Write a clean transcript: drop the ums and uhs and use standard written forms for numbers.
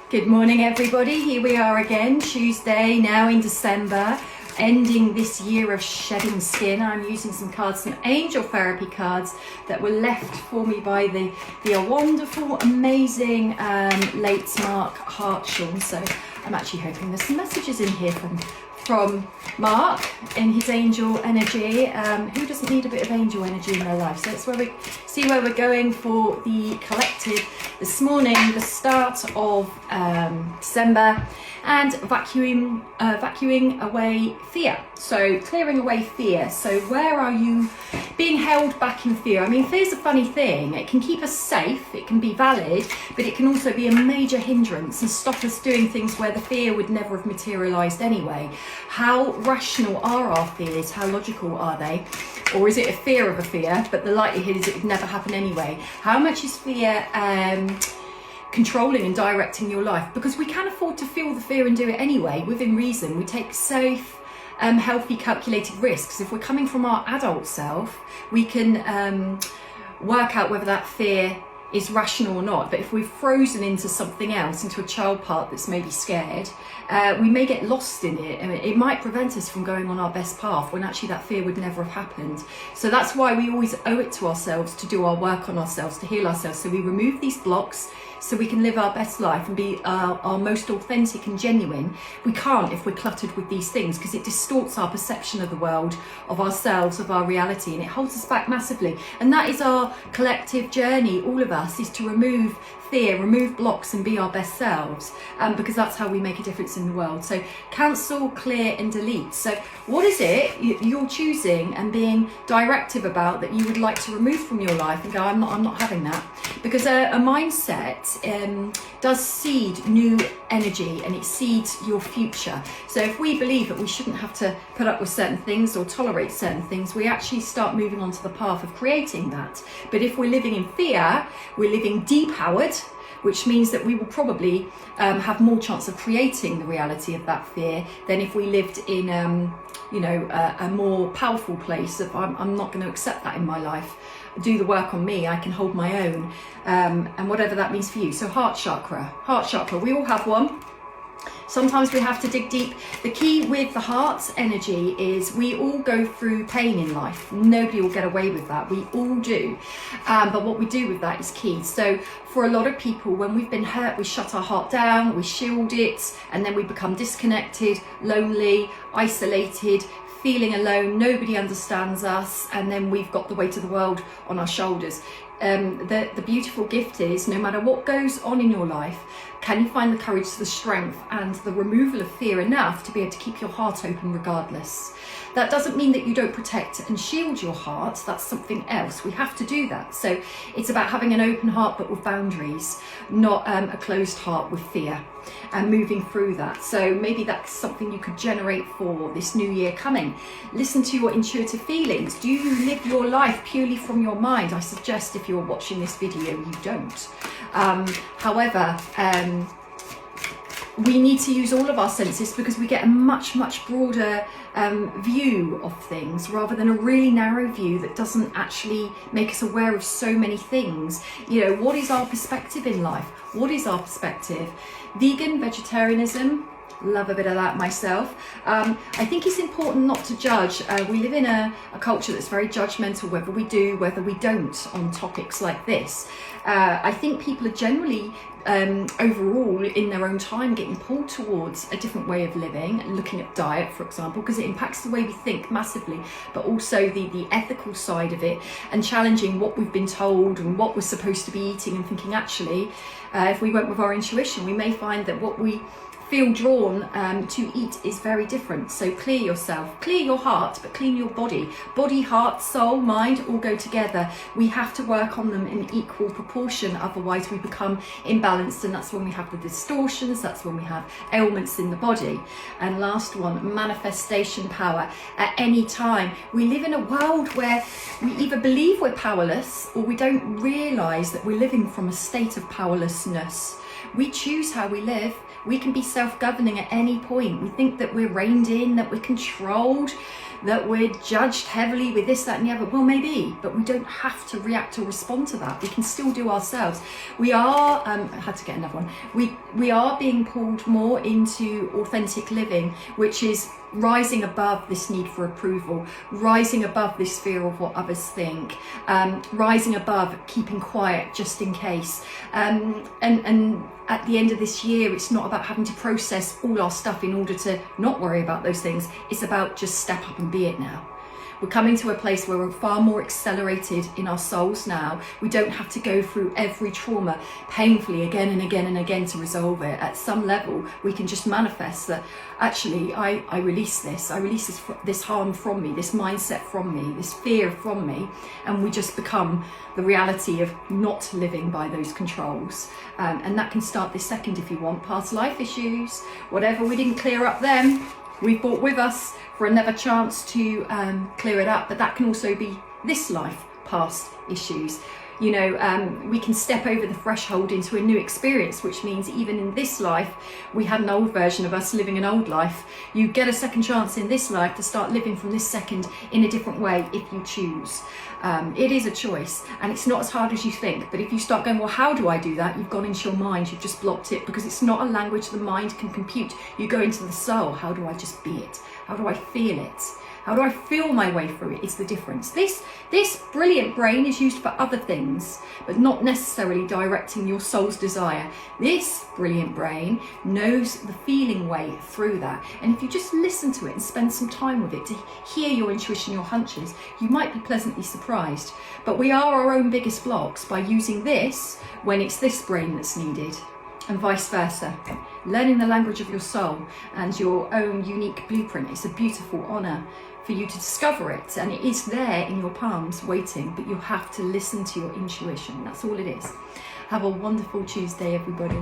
Good morning, everybody. Here we are again, Tuesday, now in December, ending this year of shedding skin. I'm using some cards, some angel therapy cards that were left for me by the wonderful, amazing late Mark Hartshorn. So I'm actually hoping there's some messages in here from Mark in his angel energy. Who doesn't need a bit of angel energy in their life? So that's where we see where we're going for the collective this morning, the start of December, and vacuuming away fear. So clearing away fear. So where are you being held back in fear? I mean, fear's a funny thing. It can keep us safe, it can be valid, but it can also be a major hindrance and stop us doing things where the fear would never have materialized anyway. How rational are our fears? How logical are they? Or is it a fear of a fear, but the likelihood is it would never happen anyway? How much is fear controlling and directing your life? Because we can afford to feel the fear and do it anyway, within reason. We take safe, healthy, calculated risks. If we're coming from our adult self, we can work out whether that fear is rational or not. But if we've frozen into something else, into a child part that's maybe scared, we may get lost in it, and it might prevent us from going on our best path when actually that fear would never have happened. So that's why we always owe it to ourselves to do our work on ourselves, to heal ourselves. So we remove these blocks so we can live our best life and be our most authentic and genuine. We can't if we're cluttered with these things, because it distorts our perception of the world, of ourselves, of our reality, and it holds us back massively. And that is our collective journey, all of us, is to remove fear, remove blocks, and be our best selves, because that's how we make a difference in the world. So cancel, clear, and delete. So what is it you're choosing and being directive about that you would like to remove from your life and go, I'm not having that? Because a mindset does seed new energy, and it seeds your future. So if we believe that we shouldn't have to put up with certain things or tolerate certain things, we actually start moving onto the path of creating that. But if we're living in fear, we're living depowered, which means that we will probably have more chance of creating the reality of that fear than if we lived in a more powerful place of I'm not going to accept that in my life. Do the work on me, I can hold my own, and whatever that means for you. So heart chakra, we all have one. Sometimes we have to dig deep. The key with the heart's energy is we all go through pain in life. Nobody will get away with that. We all do. But what we do with that is key. So for a lot of people, when we've been hurt, we shut our heart down, we shield it, and then we become disconnected, lonely, isolated, feeling alone. Nobody understands us, and then we've got the weight of the world on our shoulders. The beautiful gift is, no matter what goes on in your life, can you find the courage, the strength, and the removal of fear enough to be able to keep your heart open regardless? That doesn't mean that you don't protect and shield your heart. That's something else. We have to do that. So it's about having an open heart but with boundaries, not a closed heart with fear, and moving through that. So maybe that's something you could generate for this new year coming. Listen to your intuitive feelings. Do you live your life purely from your mind? I suggest if you're watching this video, you don't. However, we need to use all of our senses, because we get a much broader view of things, rather than a really narrow view that doesn't actually make us aware of so many things. You know, what is our perspective in life? What is our perspective? Vegan, vegetarianism, love a bit of that myself. I think it's important not to judge. We live in a culture that's very judgmental, whether we do, whether we don't, on topics like this. I think people are generally overall in their own time getting pulled towards a different way of living, looking at diet, for example, because it impacts the way we think massively, but also the ethical side of it, and challenging what we've been told and what we're supposed to be eating, and thinking actually if we went with our intuition, we may find that what we feel drawn to eat is very different. So clear yourself, clear your heart, but clean your body. Body, heart, soul, mind all go together. We have to work on them in equal proportion, otherwise we become imbalanced, and that's when we have the distortions, that's when we have ailments in the body. And last one, manifestation power. At any time, we live in a world where we either believe we're powerless, or we don't realize that we're living from a state of powerlessness. We choose how we live. We can be self-governing at any point. We think that we're reined in, that we're controlled, that we're judged heavily with this, that and the other. Well, maybe, but we don't have to react or respond to that. We can still do ourselves. We are, I had to get another one. We are being pulled more into authentic living, which is rising above this need for approval, rising above this fear of what others think, rising above keeping quiet just in case. And at the end of this year, it's not about having to process all our stuff in order to not worry about those things. It's about just step up and be it now. We're coming to a place where we're far more accelerated in our souls now. We don't have to go through every trauma painfully again and again and again to resolve it. At some level, we can just manifest that actually I release this. I release this harm from me, this mindset from me, this fear from me, and we just become the reality of not living by those controls. And that can start this second if you want. Past life issues, whatever we didn't clear up then, we brought with us for another chance to clear it up. But that can also be this life past issues. You know, we can step over the threshold into a new experience, which means even in this life, we had an old version of us living an old life. You get a second chance in this life to start living from this second in a different way if you choose. It is a choice, and it's not as hard as you think. But if you start going, well, how do I do that? You've gone into your mind, you've just blocked it, because it's not a language the mind can compute. You go into the soul. How do I just be it? How do I feel it? How do I feel my way through it? It's the difference. This brilliant brain is used for other things, but not necessarily directing your soul's desire. This brilliant brain knows the feeling way through that. And if you just listen to it and spend some time with it to hear your intuition, your hunches, you might be pleasantly surprised. But we are our own biggest blocks by using this when it's this brain that's needed, and vice versa. Learning the language of your soul and your own unique blueprint is a beautiful honour for you to discover it, and it is there in your palms waiting, but you have to listen to your intuition. That's all it is. Have a wonderful Tuesday, everybody.